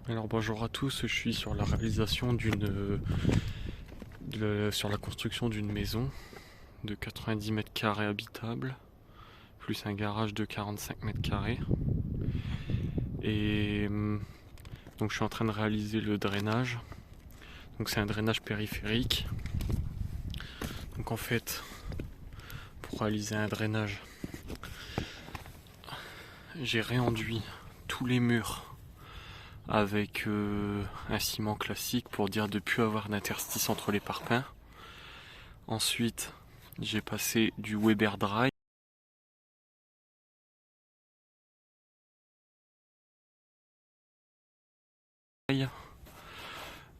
Alors bonjour à tous, je suis sur la réalisation sur la construction d'une maison de 90 mètres carrés habitable, plus un garage de 45 mètres carrés. Et donc je suis en train de réaliser le drainage. Donc c'est un drainage périphérique. Donc en fait, pour réaliser un drainage, j'ai réenduit tous les murs avec un ciment classique pour dire de ne plus avoir d'interstice entre les parpaings. Ensuite, j'ai passé du Weber Dry.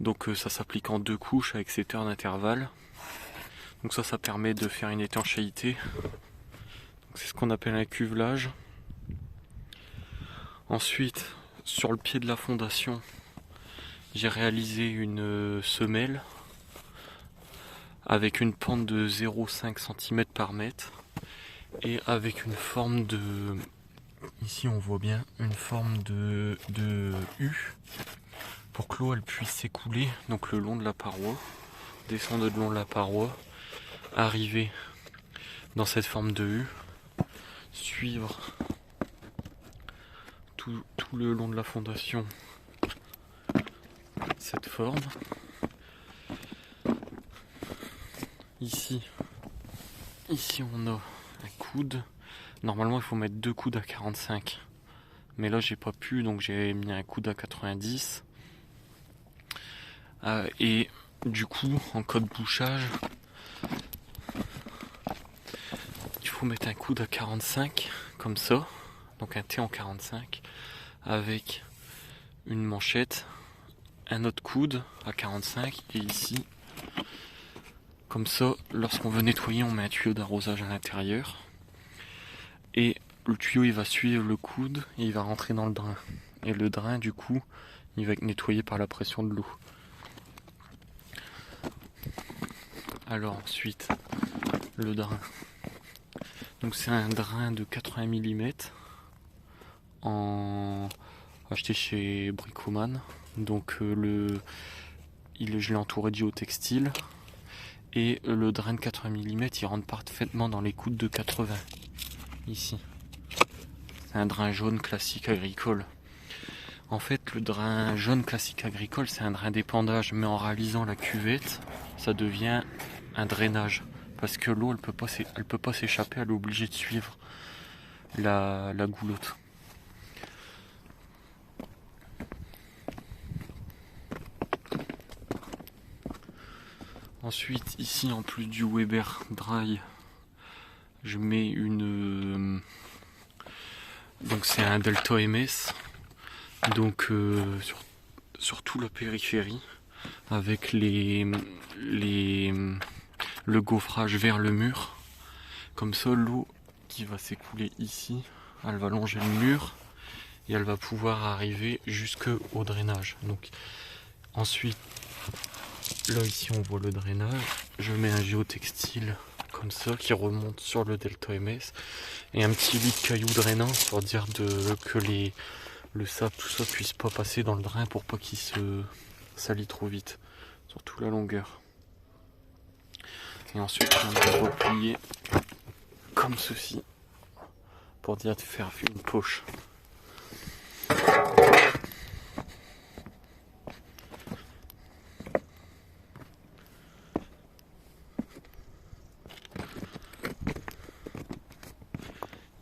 Donc ça s'applique en 2 couches avec 7 heures d'intervalle. Donc ça permet de faire une étanchéité. C'est ce qu'on appelle un cuvelage. Ensuite, sur le pied de la fondation, j'ai réalisé une semelle avec une pente de 0,5 cm par mètre et avec une forme de... Ici on voit bien une forme de U pour que l'eau elle puisse s'écouler donc le long de la paroi, descendre le long de la paroi, arriver dans cette forme de U, suivre tout le long de la fondation cette forme. Ici on a un coude. Normalement il faut mettre 2 coudes à 45. Mais là j'ai pas pu, donc j'ai mis un coude à 90. Et du coup, en cas de bouchage, il faut mettre un coude à 45, comme ça. Donc un T en 45, avec une manchette, un autre coude à 45, et ici, comme ça, lorsqu'on veut nettoyer, on met un tuyau d'arrosage à l'intérieur. Et le tuyau, il va suivre le coude, et il va rentrer dans le drain. Et le drain, du coup, il va être nettoyé par la pression de l'eau. Alors ensuite, le drain. Donc c'est un drain de 80 mm acheté chez Bricoman. Donc je l'ai entouré du haut textile. Et le drain de 80 mm il rentre parfaitement dans les coudes de 80. Ici. C'est un drain jaune classique agricole. En fait, le drain jaune classique agricole, c'est un drain d'épandage, mais en réalisant la cuvette, ça devient un drainage. Parce que l'eau, elle peut pas s'échapper, elle est obligée de suivre la goulotte. Ensuite, ici, en plus du Weber Dry, je mets donc c'est un Delta MS. Donc sur tout la périphérie, avec le gaufrage vers le mur. Comme ça, l'eau qui va s'écouler ici, elle va longer le mur et elle va pouvoir arriver jusqu'au drainage. Donc ensuite, là ici on voit le drainage. Je mets un géotextile comme ça qui remonte sur le Delta MS et un petit lit de cailloux drainant pour dire que le sable tout ça puisse pas passer dans le drain pour pas qu'il se salit trop vite sur toute la longueur. Et ensuite on va replier comme ceci pour dire de faire une poche.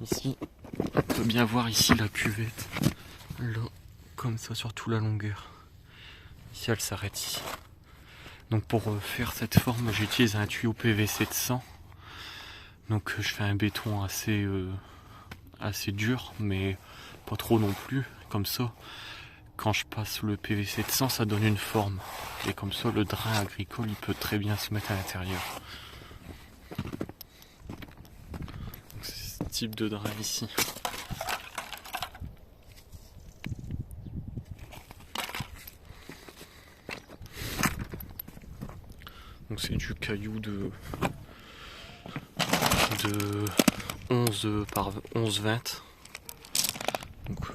Ici, on peut bien voir ici la cuvette, là, comme ça sur toute la longueur. Ici elle s'arrête ici. Donc pour faire cette forme, j'utilise un tuyau PVC de 100. Donc je fais un béton assez dur, mais pas trop non plus. Comme ça, quand je passe le PVC de 100, ça donne une forme. Et comme ça, le drain agricole, il peut très bien se mettre à l'intérieur. C'est ce type de drain ici. Donc c'est du caillou de 11 par 11-20. Donc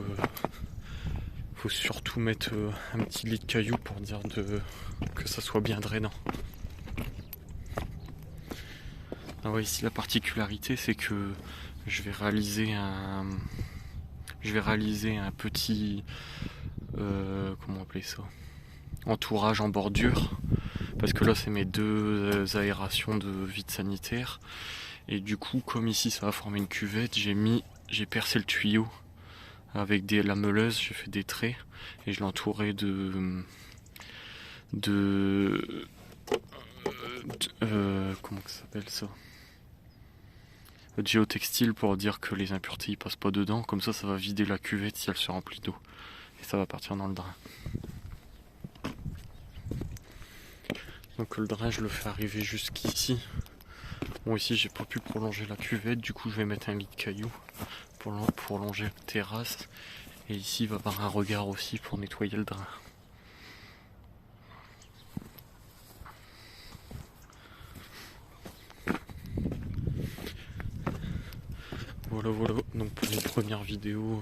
Faut surtout mettre un petit lit de cailloux pour dire que ça soit bien drainant. Ah ouais, ici la particularité c'est que je vais réaliser un petit comment appeler ça, entourage en bordure, parce que là c'est mes deux aérations de vide sanitaire, et du coup comme ici ça va former une cuvette, j'ai percé le tuyau avec la meuleuse, j'ai fait des traits et je l'ai entouré de comment ça s'appelle ça, de géotextile, pour dire que les impuretés ils passent pas dedans, comme ça va vider la cuvette si elle se remplit d'eau et ça va partir dans le drain. Donc le drain je le fais arriver jusqu'ici. Bon, ici j'ai pas pu prolonger la cuvette, du coup je vais mettre un lit de cailloux pour longer la terrasse, et ici il va y avoir un regard aussi pour nettoyer le drain. Voilà, donc pour une première vidéo,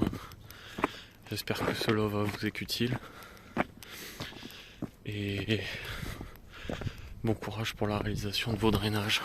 j'espère que cela va vous être utile. Et bon courage pour la réalisation de vos drainages.